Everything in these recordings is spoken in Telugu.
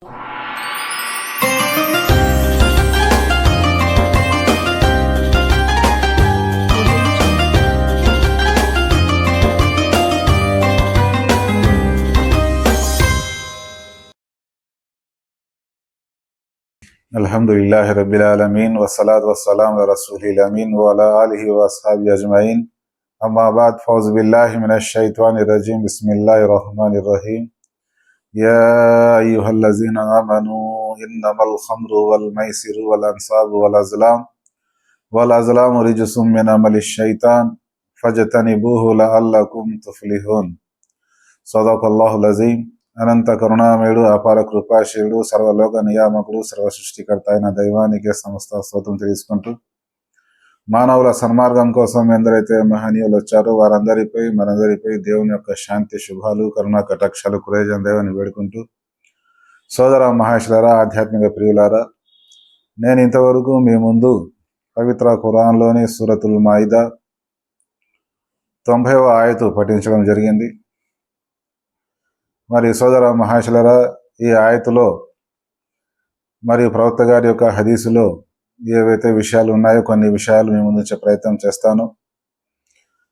అల్హమ్దులిల్లాహి రబ్బిల్ ఆలమీన్ వస్సలాతు వస్సలాము అలా రసూలిల్ అమీన్ వఅలా ఆలిహి వఅస్హాబిహి అజ్మఈన్. అమ్మా బాద్. ఫౌజు బిల్లాహి మినష్ షైత్వానిర్ రజీం. బిస్మిల్లాహిర్ రహ్మానిర్ రహీం. యా అయ్యుహల్లజీన ఆమనూ ఇన్నమల్ ఖమ్రు వల్ మైసిరు వల్ అన్సాబు వల్ అజ్లాము రిజ్సుం మిన్ అమలిష్ షైతాన్ ఫజ్తనిబూహు లఅల్లకుం తుఫ్లిహూన్. సదకల్లాహుల్ అజీం. అనంత కరుణామయుడు, అపార కృపాశీయుడు, సర్వలోక నియామకుడు, సర్వ సృష్టికర్త అయిన దైవానికి సమస్త స్తోత్రం తెలుసుకుంటూ, మానవుల సన్మార్గం కోసం ఎందరైతే మహనీయులు వచ్చారో వారందరిపై మనందరిపై దేవుని యొక్క శాంతి శుభాలు కరుణా కటాక్షాలు కురేజందేవని వేడుకుంటూ, సోదర మహేశ్వర ఆధ్యాత్మిక ప్రియులారా, నేను ఇంతవరకు మీ ముందు పవిత్ర ఖురాన్లోని సూరతుల్ మాయిదా 90వ ఆయతు పఠించడం జరిగింది. మరి సోదర మహేశ్వర, ఈ ఆయతులో మరియు ప్రవక్త గారి యొక్క హదీసులో ఏవైతే విషయాలు ఉన్నాయో కొన్ని విషయాలు మీ ముందుంచే ప్రయత్నం చేస్తాను.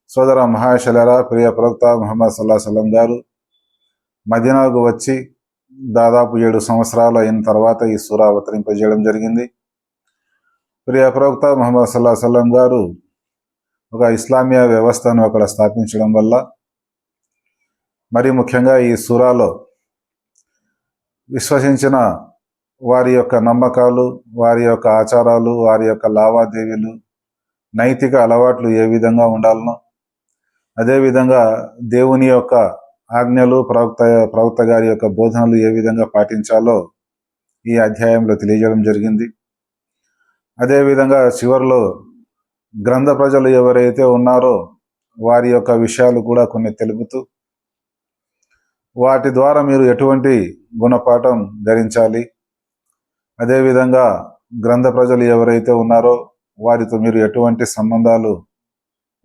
సోదర మహేశ్వర, ప్రియ ప్రవక్త ముహమ్మద్ సల్లల్లాహు అలైహి వసల్లం గారు మదీనాకు వచ్చి దాదాపు 7 సంవత్సరాలు అయిన తర్వాత ఈ సూరా అవతరింపజేయడం జరిగింది. ప్రియ ప్రవక్త ముహమ్మద్ సల్లల్లాహు అలైహి వసల్లం గారు ఒక ఇస్లామీయ వ్యవస్థను అక్కడ స్థాపించడం వల్ల, మరి ముఖ్యంగా ఈ సూరాలో విశ్వసించిన వారి యొక్క నమ్మకాలు, వారి యొక్క ఆచారాలు, వారి యొక్క లావాదేవీలు, నైతిక అలవాట్లు ఏ విధంగా ఉండాలనో, అదేవిధంగా దేవుని యొక్క ఆజ్ఞలు, ప్రవక్త గారి యొక్క బోధనలు ఏ విధంగా పాటించాలో ఈ అధ్యాయంలో తెలియజేయడం జరిగింది. అదేవిధంగా చివరిలో గ్రంథ ప్రజలు ఎవరైతే ఉన్నారో వారి యొక్క విషయాలు కూడా కొన్ని తెలుపుతూ, వాటి ద్వారా మీరు ఎటువంటి గుణపాఠం ధరించాలి, అదేవిధంగా గ్రంథ ప్రజలు ఎవరైతే ఉన్నారో వారితో మీరు ఎటువంటి సంబంధాలు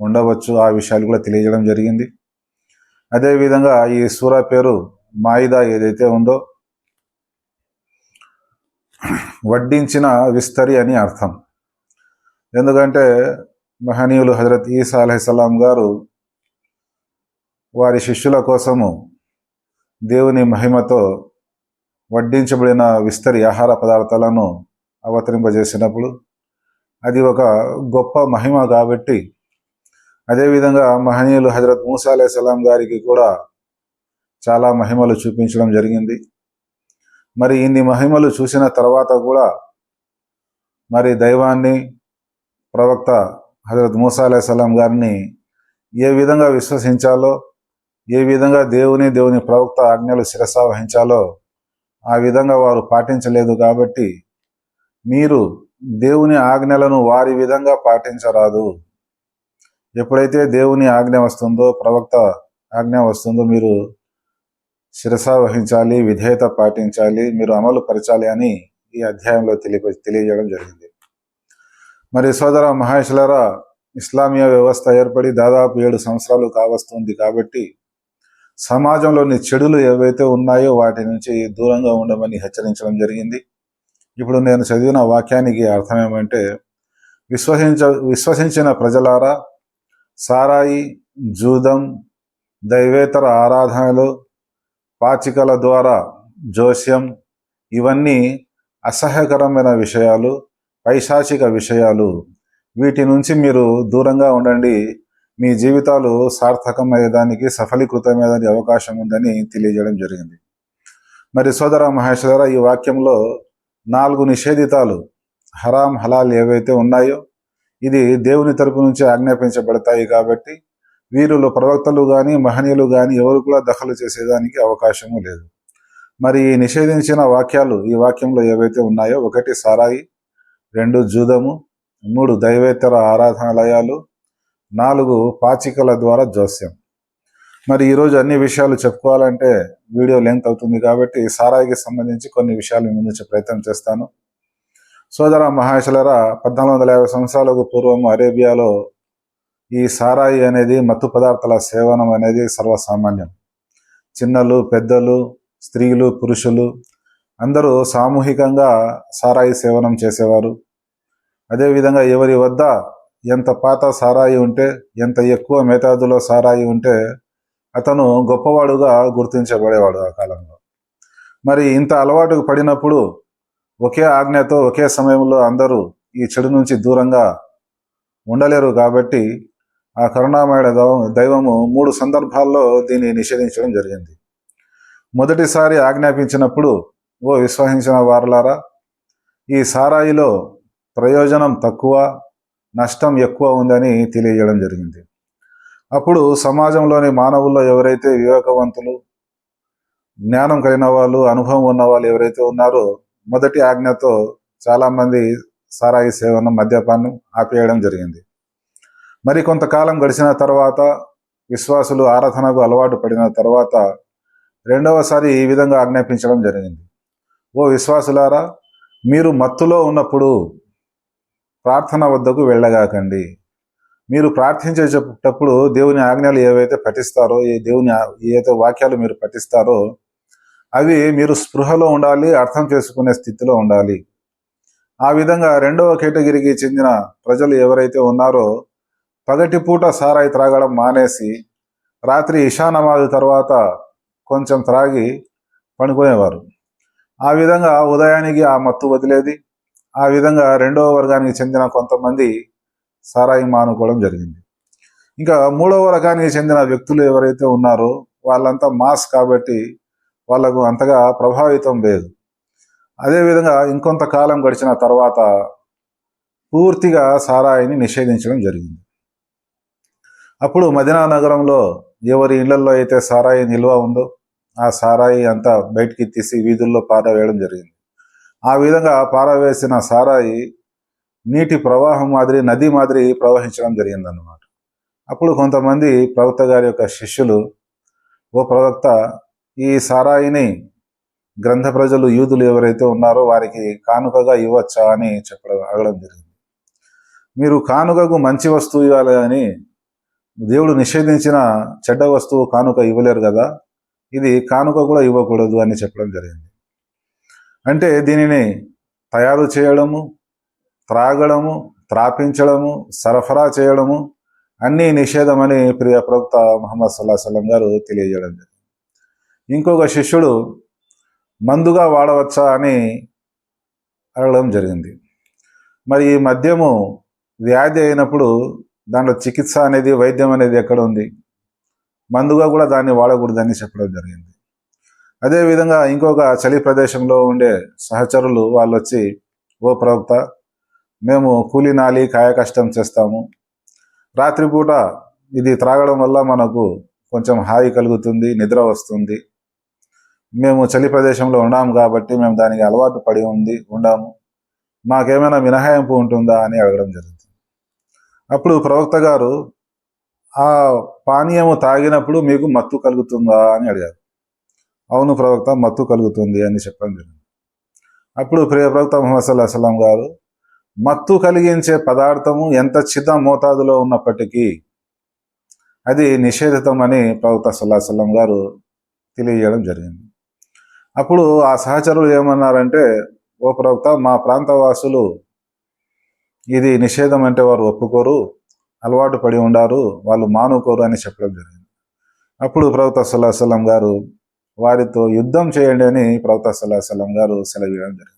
ఉండవచ్చు, ఆ విషయాలు కూడా తెలియజేయడం జరిగింది. అదేవిధంగా ఈ సూరా పేరు మాయిదా ఏదైతే ఉందో వడ్డించిన విస్తరి అని అర్థం. ఎందుకంటే మహనీయులు హజరత్ ఈసా అలైహిస్సలాం గారు వారి శిష్యుల కోసము దేవుని మహిమతో వడ్డించబడిన విస్తరి ఆహార పదార్థాలను అవతరింపజేసినప్పుడు అది ఒక గొప్ప మహిమ కాబట్టి, అదేవిధంగా మహనీయులు హజరత్ మూసా అలైహిస్సలాం గారికి కూడా చాలా మహిమలు చూపించడం జరిగింది. మరి ఇన్ని మహిమలు చూసిన తర్వాత కూడా మరి దైవాన్ని, ప్రవక్త హజరత్ మూసా అలైహిస్సలాం గారిని ఏ విధంగా విశ్వసించాలో, ఏ విధంగా దేవుని ప్రవక్త ఆజ్ఞలు శిరసా వహించాలో ఆ విధంగా వారు పాటించలేదు కాబట్టి మీరు దేవుని ఆజ్ఞలను వారి విధంగా పాటించరాదు. ఎప్పుడైతే దేవుని ఆజ్ఞ వస్తుందో, ప్రవక్త ఆజ్ఞ వస్తుందో మీరు శిరసా వహించాలి, విధేయత పాటించాలి, మీరు అమలు పరచాలి అని ఈ అధ్యాయంలో తెలియజేయడం జరిగింది. మరి సోదర మహేశ్వర, ఇస్లామీయ వ్యవస్థ ఏర్పడి దాదాపు 7 సంవత్సరాలు కావస్తుంది కాబట్టి సమాజంలోని చెడులు ఏవైతే ఉన్నాయో వాటి నుంచి దూరంగా ఉండమని హెచ్చరించడం జరిగింది. ఇప్పుడు నేను చదివిన వాక్యానికి అర్థం ఏమంటే, విశ్వసించిన ప్రజలారా, సారాయి, జూదం, దైవేతర ఆరాధనలు, పాచికల ద్వారా జోస్యం, ఇవన్నీ అసహ్యకరమైన విషయాలు, పైశాచిక విషయాలు. వీటి నుంచి మీరు దూరంగా ఉండండి. మీ జీవితాలు సార్థకమయ్యేదానికి, సఫలీకృతమయ్యేదానికి అవకాశం ఉందని తెలియజేయడం జరిగింది. మరి సోదర మహేశ్వర, ఈ వాక్యంలో 4 నిషేధితాలు, హరాం హలాల్ ఏవైతే ఉన్నాయో ఇది దేవుని తరపు నుంచి ఆజ్ఞాపించబడతాయి కాబట్టి వీరిలో ప్రవక్తలు కానీ మహనీయులు కానీ ఎవరు కూడా దఖలు చేసేదానికి అవకాశము లేదు. మరి ఈ నిషేధించిన వాక్యాలు ఈ వాక్యంలో ఏవైతే ఉన్నాయో, 1 సారాయి, 2 జూదము, 3 దైవేతర ఆరాధనాలయాలు, 4 పాచికల ద్వారా జోస్యం. మరి ఈరోజు అన్ని విషయాలు చెప్పుకోవాలంటే వీడియో లెంత్ అవుతుంది కాబట్టి సారాయికి సంబంధించి కొన్ని విషయాలు ముందుంచే ప్రయత్నం చేస్తాను. సోదర మహేశ్వర, 1450 సంవత్సరాలకు పూర్వం అరేబియాలో ఈ సారాయి అనేది, మత్తు పదార్థాల సేవనం అనేది సర్వసామాన్యం. చిన్నలు, పెద్దలు, స్త్రీలు, పురుషులు అందరూ సామూహికంగా సారాయి సేవనం చేసేవారు. అదేవిధంగా ఎవరి వద్ద ఎంత పాత సారాయి ఉంటే, ఎంత ఎక్కువ మోతాదులో సారాయి ఉంటే అతను గొప్పవాడుగా గుర్తించబడేవాడు ఆ కాలంలో. మరి ఇంత అలవాటుకు పడినప్పుడు ఒకే ఆజ్ఞతో ఒకే సమయంలో అందరూ ఈ చెడు నుంచి దూరంగా ఉండలేరు కాబట్టి ఆ కరుణామయుడ దైవము 3 సందర్భాల్లో దీన్ని నిషేధించడం జరిగింది. మొదటిసారి ఆజ్ఞాపించినప్పుడు, ఓ విశ్వసించిన వారలారా, ఈ సారాయిలో ప్రయోజనం తక్కువ, నష్టం ఎక్కువ ఉందని తెలియజేయడం జరిగింది. అప్పుడు సమాజంలోని మానవుల్లో ఎవరైతే వివేకవంతులు, జ్ఞానం కలిగిన వాళ్ళు, అనుభవం ఉన్న వాళ్ళు ఎవరైతే ఉన్నారో మొదటి ఆజ్ఞతో చాలామంది సారాయి సేవనం, మద్యపానం ఆపేయడం జరిగింది. మరి కొంతకాలం గడిచిన తర్వాత విశ్వాసులు ఆరాధనకు అలవాటు పడిన తర్వాత రెండవసారి ఈ విధంగా ఆజ్ఞాపించడం జరిగింది. ఓ విశ్వాసులారా, మీరు మత్తులో ఉన్నప్పుడు ప్రార్థన వద్దకు వెళ్ళగాకండి. మీరు ప్రార్థించేటప్పుడు దేవుని ఆజ్ఞలు ఏవైతే పఠిస్తారో, ఏవైతే వాక్యాలు మీరు పఠిస్తారో అవి మీరు స్పృహలో ఉండాలి, అర్థం చేసుకునే స్థితిలో ఉండాలి. ఆ విధంగా రెండవ కేటగిరీకి చెందిన ప్రజలు ఎవరైతే ఉన్నారో పగటిపూట సారాయి త్రాగడం మానేసి రాత్రి ఇషా నమాజ్ తర్వాత కొంచెం త్రాగి పడుకునేవారు. ఆ విధంగా ఉదయానికి ఆ మత్తు వదిలేది. ఆ విధంగా రెండవ వర్గానికి చెందిన కొంతమంది సారాయి మానుకోవడం జరిగింది. ఇంకా మూడవ రకానికి చెందిన వ్యక్తులు ఎవరైతే ఉన్నారో వాళ్ళంతా మాస్ కాబట్టి వాళ్ళకు అంతగా ప్రభావితం లేదు. అదేవిధంగా ఇంకొంతకాలం గడిచిన తర్వాత పూర్తిగా సారాయిని నిషేధించడం జరిగింది. అప్పుడు మదీనా నగరంలో ఎవరి ఇళ్లలో అయితే సారాయి నిల్వ ఉందో ఆ సారాయి అంతా బయటికి తీసి వీధుల్లో పారవేయడం జరిగింది. ఆ విధంగా పారవేసిన సారాయి నీటి ప్రవాహం మాదిరి, నది మాదిరి ప్రవహించడం జరిగిందన్నమాట. అప్పుడు కొంతమంది ప్రవక్త గారి యొక్క శిష్యులు, ఓ ప్రవక్త, ఈ సారాయిని గ్రంథ ప్రజలు, యూదులు ఎవరైతే ఉన్నారో వారికి కానుకగా ఇవ్వచ్చా అని అడగడం జరిగింది. మీరు కానుకకు మంచి వస్తువు ఇవ్వాలి అని దేవుడు నిషేధించిన చెడ్డ వస్తువు కానుక ఇవ్వలేరు కదా, ఇది కానుక కూడా ఇవ్వకూడదు అని చెప్పడం జరిగింది. అంటే దీనిని తయారు చేయడము, త్రాగడము, త్రాపించడము, సరఫరా చేయడము అన్నీ నిషేధమని ప్రియ ప్రవక్త ముహమ్మద్ సల్లల్లాహు అలైహి వసల్లం గారు తెలియజేయడం జరిగింది. ఇంకొక శిష్యుడు మందుగా వాడవచ్చా అని అడగడం జరిగింది. మరి ఈ మద్యము వ్యాధి అయినప్పుడు దాంట్లో చికిత్స అనేది, వైద్యం అనేది ఎక్కడ ఉంది? మందుగా కూడా దాన్ని వాడకూడదని చెప్పడం జరిగింది. అదేవిధంగా ఇంకొక చలి ప్రదేశంలో ఉండే సహచరులు వాళ్ళు వచ్చి, ఓ ప్రవక్త, మేము కూలీనాలి, కాయ కష్టం చేస్తాము, రాత్రిపూట ఇది త్రాగడం వల్ల మనకు కొంచెం హాయి కలుగుతుంది, నిద్ర వస్తుంది, మేము చలి ప్రదేశంలో ఉన్నాము కాబట్టి మేము దానికి అలవాటు పడి ఉండాము, మాకేమైనా మినహాయింపు ఉంటుందా అని అడగడం జరుగుతుంది. అప్పుడు ప్రవక్త గారు, ఆ పానీయము తాగినప్పుడు మీకు మత్తు కలుగుతుందా అని అడిగారు. అవును ప్రవక్త, మత్తు కలుగుతుంది అని చెప్పడం జరిగింది. అప్పుడు ప్రియ ప్రవక్త ముహమ్మద్ సల్లల్లాహు అలైహి వసల్లం గారు, మత్తు కలిగించే పదార్థము ఎంత చిన్న మోతాదులో ఉన్నప్పటికీ అది నిషేధితమని ప్రవక్త సల్లల్లాహు అలైహి వసల్లం గారు తెలియజేయడం జరిగింది. అప్పుడు ఆ సహచరులు ఏమన్నారంటే, ఓ ప్రవక్త, మా ప్రాంతవాసులు ఇది నిషేధం అంటే వారు ఒప్పుకోరు, అలవాటు పడి ఉండారు, వాళ్ళు మానుకోరు అని చెప్పడం జరిగింది. అప్పుడు ప్రవక్త సల్లల్లాహు అలైహి వసల్లం గారు వారితో యుద్ధం చేయండి అని ప్రవక్త సల్లల్లాహు అలైహి వసల్లం గారు సెలవియడం జరిగింది.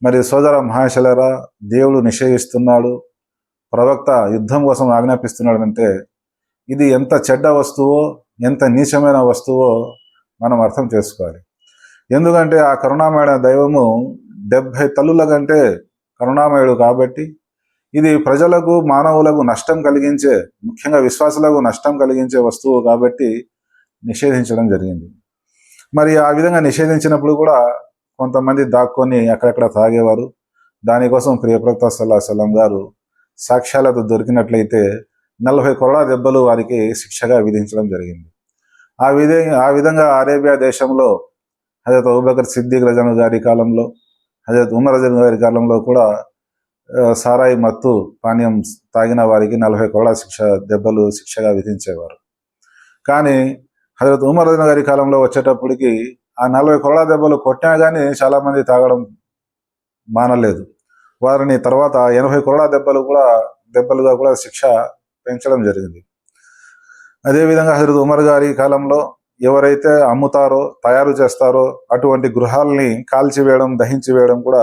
మరి సోదర మహాశలరా, దేవుడు నిషేధిస్తున్నాడు, ప్రవక్త యుద్ధం కోసం ఆజ్ఞాపిస్తున్నాడంటే ఇది ఎంత చెడ్డ వస్తువో, ఎంత నీచమైన వస్తువో మనం అర్థం చేసుకోవాలి. ఎందుకంటే ఆ కరుణామయుడ దైవము 70 తల్లుల కంటే కరుణామయుడు కాబట్టి ఇది ప్రజలకు, మానవులకు నష్టం కలిగించే, ముఖ్యంగా విశ్వాసులకు నష్టం కలిగించే వస్తువు కాబట్టి నిషేధించడం జరిగింది. మరి ఆ విధంగా నిషేధించినప్పుడు కూడా కొంతమంది దాక్కొని అక్కడక్కడ తాగేవారు. దానికోసం ప్రియ ప్రవక్త సల్లల్లాహు అలైహి వసల్లం గారు సాక్ష్యాలతో దొరికినట్లయితే 40 కొరడా దెబ్బలు వారికి శిక్షగా విధించడం జరిగింది. ఆ విధంగా అరేబియా దేశంలో హజరత్ అబూబకర్ సిద్దిక్ రజను గారి కాలంలో, హజరత్ ఉమర్ రజను గారి కాలంలో కూడా సారాయి మత్తు పానీయం తాగిన వారికి 40 కొరడా దెబ్బలు శిక్షగా విధించేవారు. కానీ హజరత్ ఉమర్ రజను గారి కాలంలో వచ్చేటప్పటికి ఆ 40 కొరడా దెబ్బలు కొట్టినా కానీ చాలామంది తాగడం మానలేదు. వారిని తర్వాత 80 కొరడా దెబ్బలుగా కూడా శిక్ష పెంచడం జరిగింది. అదేవిధంగా హజరత్ ఉమర్ గారి కాలంలో ఎవరైతే అమ్ముతారో తయారు చేస్తారో అటువంటి గృహాలని కాల్చివేయడం, దహించివేయడం కూడా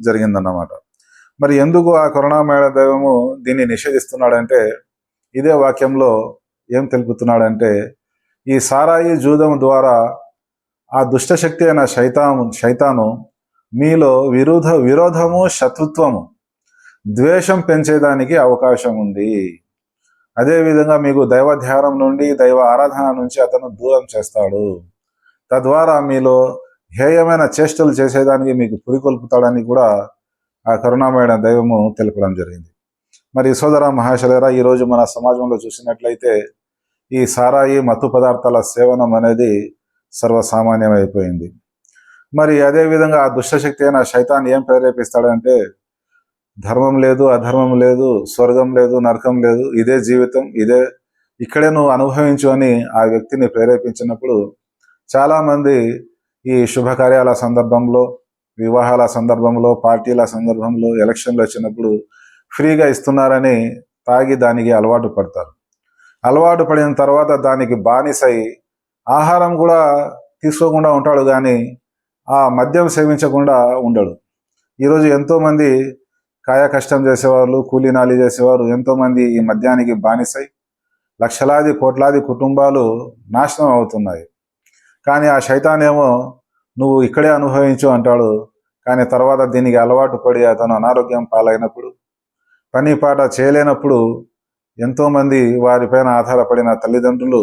జరిగిందన్నమాట. మరి ఎందుకు ఆ కరుణామయ దైవము దీన్ని నిషేధిస్తున్నాడంటే, ఇదే వాక్యంలో ఏం తెలుపుతున్నాడంటే, ఈ సారాయి జూదం ద్వారా ఆ దుష్టశక్తి అయిన శైతాను మీలో విరోధము, శత్రుత్వము, ద్వేషం పెంచేదానికి అవకాశం ఉంది. అదేవిధంగా మీకు దైవ ధ్యానం నుండి, దైవ ఆరాధన నుంచి అతను దూరం చేస్తాడు. తద్వారా మీలో హేయమైన చేష్టలు చేసేదానికి మీకు పురికొల్పుతాడని కూడా ఆ కరుణామయ దైవము తెలపడం జరిగింది. మరి సోదర మహాశయులారా, ఈరోజు మన సమాజంలో చూసినట్లయితే ఈ సారాయి, మత్తు పదార్థాల సేవనం అనేది సర్వసామాన్యమైపోయింది. మరి అదేవిధంగా ఆ దుష్టశక్తి అయిన శైతాన్ ఏం ప్రేరేపిస్తాడంటే, ధర్మం లేదు, అధర్మం లేదు, స్వర్గం లేదు, నరకం లేదు, ఇదే జీవితం, ఇక్కడే నువ్వు అనుభవించు అని ఆ వ్యక్తిని ప్రేరేపించినప్పుడు చాలామంది ఈ శుభకార్యాల సందర్భంలో, వివాహాల సందర్భంలో, పార్టీల సందర్భంలో, ఎలక్షన్లు వచ్చినప్పుడు ఫ్రీగా ఇస్తున్నారని తాగి దానికి అలవాటు పడతారు. అలవాటు పడిన తర్వాత దానికి బానిసై ఆహారం కూడా తీసుకోకుండా ఉంటాడు, కానీ ఆ మద్యం సేవించకుండా ఉండడు. ఈరోజు ఎంతోమంది కాయ కష్టం చేసేవాళ్ళు, కూలీనాలి చేసేవారు ఎంతోమంది ఈ మద్యానికి బానిసై లక్షలాది కోట్లాది కుటుంబాలు నాశనం అవుతున్నాయి. కానీ ఆ శైతానేమో నువ్వు ఇక్కడే అనుభవించు అంటాడు. కానీ తర్వాత దీనికి అలవాటు పడి అతను అనారోగ్యం పాలైనప్పుడు, పని పాట చేయలేనప్పుడు ఎంతోమంది వారిపైన ఆధారపడిన తల్లిదండ్రులు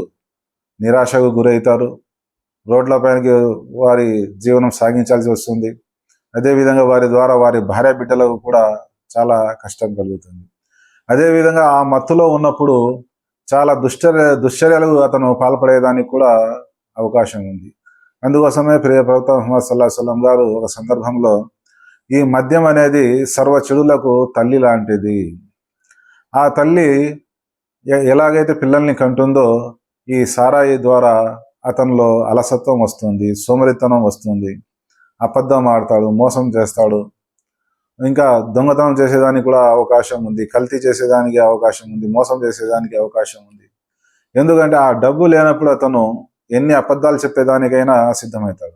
నిరాశకు గురవుతారు. రోడ్లపైనకి వారి జీవనం సాగించాల్సి వస్తుంది. అదేవిధంగా వారి ద్వారా వారి భార్య బిడ్డలకు కూడా చాలా కష్టం కలుగుతుంది. అదేవిధంగా ఆ మత్తులో ఉన్నప్పుడు చాలా దుశ్చర్యలకు అతను పాల్పడేదానికి కూడా అవకాశం ఉంది. అందుకోసమే ప్రియ ప్రవక్త ముహమ్మద్ సల్లల్లాహు అలైహి వసల్లం గారు ఒక సందర్భంలో ఈ మద్యం అనేది సర్వ చెడులకు తల్లి లాంటిది. ఆ తల్లి ఎలాగైతే పిల్లల్ని కంటుందో, ఈ సారాయి ద్వారా అతనిలో అలసత్వం వస్తుంది, సోమరితనం వస్తుంది, అబద్ధం ఆడతాడు, మోసం చేస్తాడు, ఇంకా దొంగతనం చేసేదానికి కూడా అవకాశం ఉంది, కల్తీ చేసేదానికి అవకాశం ఉంది, మోసం చేసేదానికి అవకాశం ఉంది. ఎందుకంటే ఆ డబ్బు లేనప్పుడు అతను ఎన్ని అబద్ధాలు చెప్పేదానికైనా సిద్ధమవుతాడు.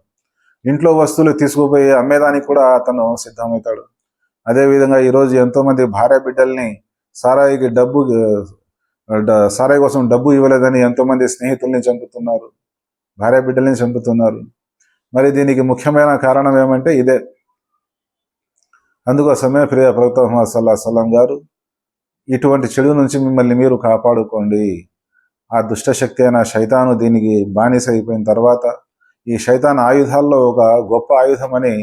ఇంట్లో వస్తువులు తీసుకుపోయి అమ్మేదానికి కూడా అతను సిద్ధమవుతాడు. అదేవిధంగా ఈరోజు ఎంతోమంది భార్య బిడ్డల్ని సారాయి కోసం డబ్బు ఇవ్వలేదని ఎంతోమంది స్నేహితుల్ని చంపుతున్నారు, భార్య బిడ్డల్ని చంపుతున్నారు. మరి దీనికి ముఖ్యమైన కారణం ఏమంటే ఇదే. అందుకోసమే ప్రియ ప్రవక్త ముహమ్మద్ సల్లల్లాహు అలైహి వసల్లం గారు ఇటువంటి చెడు నుంచి మిమ్మల్ని మీరు కాపాడుకోండి. ఆ దుష్టశక్తి అయిన శైతాను దీనికి బానిస అయిపోయిన తర్వాత ఈ శైతాన్ ఆయుధాల్లో ఒక గొప్ప ఆయుధం అని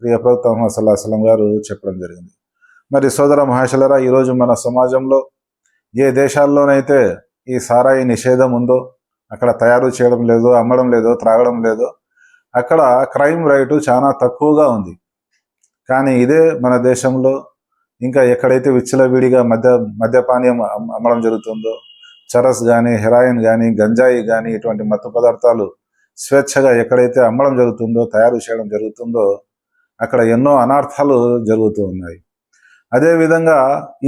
ప్రియ ప్రవక్త ముహమ్మద్ సల్లల్లాహు అలైహి వసల్లం గారు చెప్పడం జరిగింది. మరి సోదర మహాశయులారా, ఈరోజు మన సమాజంలో ఏ దేశాల్లోనైతే ఈ సారాయి నిషేధం ఉందో, అక్కడ తయారు చేయడం లేదో, అమ్మడం లేదో, త్రాగడం లేదో, అక్కడ క్రైమ్ రేటు చాలా తక్కువగా ఉంది. కానీ ఇదే మన దేశంలో ఇంకా ఎక్కడైతే విచ్చలవిడిగా మద్యపానీయం అమ్మడం జరుగుతుందో, చరస్ కానీ, హెరాయిన్ కానీ, గంజాయి కానీ, ఇటువంటి మత్తు పదార్థాలు స్వేచ్ఛగా ఎక్కడైతే అమ్మడం జరుగుతుందో, తయారు చేయడం జరుగుతుందో, అక్కడ ఎన్నో అనర్థాలు జరుగుతూ ఉన్నాయి. అదేవిధంగా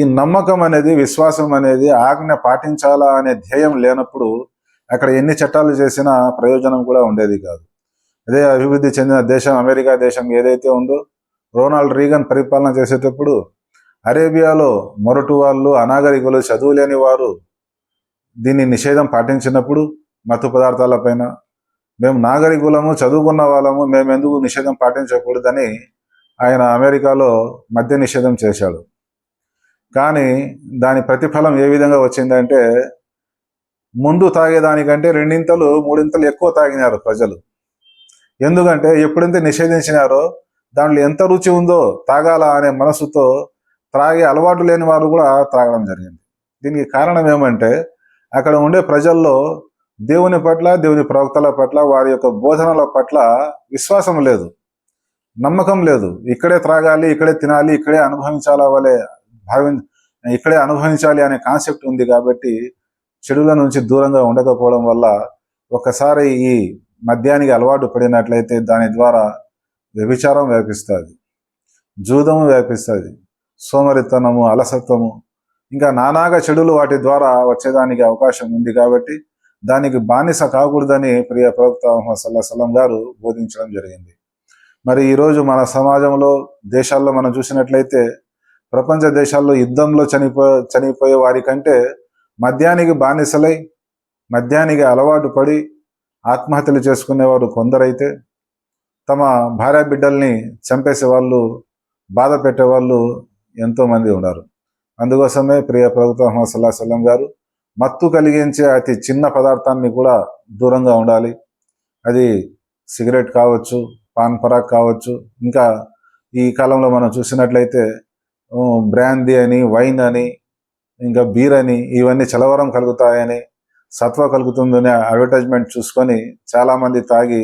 ఈ నమ్మకం అనేది, విశ్వాసం అనేది, ఆజ్ఞ పాటించాలా అనే ధ్యేయం లేనప్పుడు అక్కడ ఎన్ని చట్టాలు చేసినా ప్రయోజనం కూడా ఉండేది కాదు. అదే అభివృద్ధి చెందిన దేశం అమెరికా దేశం ఏదైతే ఉందో, రోనాల్డ్ రీగన్ పరిపాలన చేసేటప్పుడు అరేబియాలో మొరటు వాళ్ళు, అనాగరికులు, చదువు లేని వారు దీన్ని నిషేధం పాటించినప్పుడు మత్తు పదార్థాలపైన మేము నాగరికులము, చదువుకున్న వాళ్ళము, మేము ఎందుకు నిషేధం పాటించకూడదని ఆయన అమెరికాలో మద్య నిషేధం చేశాడు. కానీ దాని ప్రతిఫలం ఏ విధంగా వచ్చిందంటే, ముందు తాగేదానికంటే 2 3 ఎక్కువ తాగినారు ప్రజలు. ఎందుకంటే ఎప్పుడైతే నిషేధించినారో దాంట్లో ఎంత రుచి ఉందో తాగాల అనే మనసుతో త్రాగే అలవాటు లేని వారు కూడా త్రాగడం జరిగింది. దీనికి కారణం ఏమంటే, అక్కడ ఉండే ప్రజల్లో దేవుని పట్ల, దేవుని ప్రవక్తల పట్ల, వారి యొక్క బోధనల పట్ల విశ్వాసం లేదు, నమ్మకం లేదు. ఇక్కడే త్రాగాలి, ఇక్కడే తినాలి, ఇక్కడే ఇక్కడే అనుభవించాలి అనే కాన్సెప్ట్ ఉంది. కాబట్టి చెడుల నుంచి దూరంగా ఉండకపోవడం వల్ల ఒకసారి ఈ మద్యానికి అలవాటు పడినట్లయితే దాని ద్వారా వ్యభిచారం వ్యాపిస్తుంది, జూదము వ్యాపిస్తుంది, సోమరితనము, అలసత్వము, ఇంకా నానాగా చెడులు వాటి ద్వారా వచ్చేదానికి అవకాశం ఉంది. కాబట్టి దానికి బానిస కాకూడదని ప్రియ ప్రవక్త ముహమ్మద్ సల్లల్లాహు అలైహి వసల్లం గారు బోధించడం జరిగింది. మరి ఈరోజు మన సమాజంలో, దేశాల్లో మనం చూసినట్లయితే ప్రపంచ దేశాల్లో యుద్ధంలో చనిపోయే వారి కంటే మద్యానికి బానిసలై మద్యానికి అలవాటు పడి ఆత్మహత్యలు చేసుకునేవారు కొందరైతే, తమ భార్య బిడ్డల్ని చంపేసే వాళ్ళు, బాధ పెట్టేవాళ్ళు ఎంతోమంది ఉన్నారు. అందుకోసమే ప్రియ ప్రవక్త ముహమ్మద్ సల్లల్లాహు అలైహి వసల్లం గారు మత్తు కలిగించే అతి చిన్న పదార్థాన్ని కూడా దూరంగా ఉండాలి. అది సిగరెట్ కావచ్చు, పాన్ పరాగ్ కావచ్చు, ఇంకా ఈ కాలంలో మనం చూసినట్లయితే బ్రాందీ అని, వైన్ అని, ఇంకా బీర్ అని, ఇవన్నీ చలవరం కలుగుతాయని, సత్వ కలుగుతుందనే అడ్వర్టైజ్మెంట్ చూసుకొని చాలామంది తాగి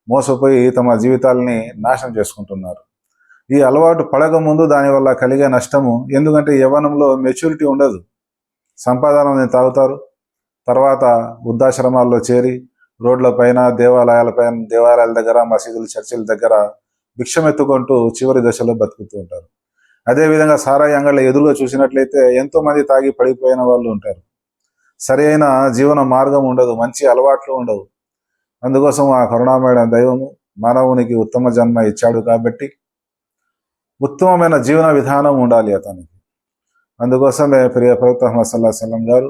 మోసపోయి తమ జీవితాలని నాశనం చేసుకుంటున్నారు. ఈ అలవాటు పడక ముందు దానివల్ల కలిగే నష్టము, ఎందుకంటే యవ్వనంలో మెచ్యూరిటీ ఉండదు, సంపాదనని తాగుతారు, తర్వాత వృద్ధాశ్రమాల్లో చేరి రోడ్ల పైన, దేవాలయాల దగ్గర, మసీదుల, చర్చిల దగ్గర భిక్షమెత్తుకుంటూ చివరి దశలో బతుకుతూ ఉంటారు. అదేవిధంగా సారాయి అంగళ్ళ ఎదురుగా చూసినట్లయితే ఎంతోమంది తాగి పడిపోయిన వాళ్ళు ఉంటారు. సరి అయిన జీవన మార్గం ఉండదు, మంచి అలవాట్లు ఉండవు. అందుకోసం ఆ కరుణామయుడ దైవము మానవునికి ఉత్తమ జన్మ ఇచ్చాడు కాబట్టి ఉత్తమమైన జీవన విధానం ఉండాలి అతనికి. అందుకోసమే ప్రియ ప్రవక్త ముహమ్మద్ సల్లల్లాహు అలైహి వసల్లం గారు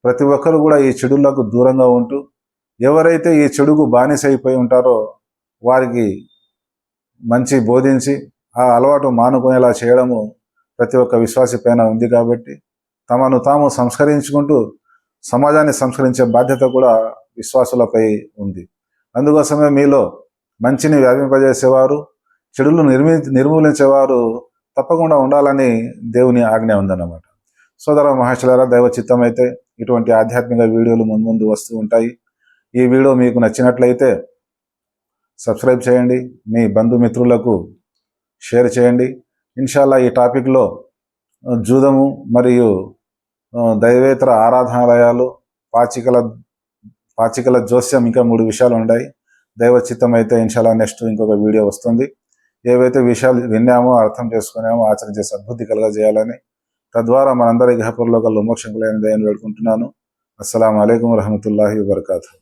ప్రతి ఒక్కరు కూడా ఈ చెడులకు దూరంగా ఉంటూ, ఎవరైతే ఈ చెడుకు బానిసైపోయి ఉంటారో వారికి మంచి బోధించి ఆ అలవాటు మానుకునేలా చేయడము ప్రతి ఒక్క విశ్వాసి పైన ఉంది. కాబట్టి తమను తాము సంస్కరించుకుంటూ సమాజాన్ని సంస్కరించే బాధ్యత కూడా విశ్వాసులపై ఉంది. అందుకోసమే మీలో మంచిని వ్యాపింపజేసేవారు, చెడులు నిర్మూలించేవారు తప్పకుండా ఉండాలని దేవుని ఆజ్ఞ ఉందన్నమాట. సోదర మహాశయులారా, దైవ చిత్తం అయితే ఇటువంటి ఆధ్యాత్మిక వీడియోలు ముందు వస్తూ ఉంటాయి. ఈ వీడియో మీకు నచ్చినట్లయితే సబ్స్క్రైబ్ చేయండి, మీ బంధుమిత్రులకు షేర్ చేయండి. ఇన్షాల్లా ఈ టాపిక్లో జూదము మరియు దైవేతర ఆరాధనాలయాలు, పాచికల జోస్యం, ఇంకా 3 విషయాలు ఉన్నాయి. దైవ చిత్తం అయితే ఇన్షాల్లా నెక్స్ట్ ఇంకొక వీడియో వస్తుంది. ఏవైతే విషయాలు విన్నామో, అర్థం చేసుకున్నామో ఆచరించే సద్బుద్ధి కలగజేయాలని, తద్వారా మనందరి గృహపరలోకల్లో మోక్షం కలగని దయని వేడుకుంటున్నాను. అస్సలాము అలైకుం వరహమతుల్లాహి వబర్కాతుహు.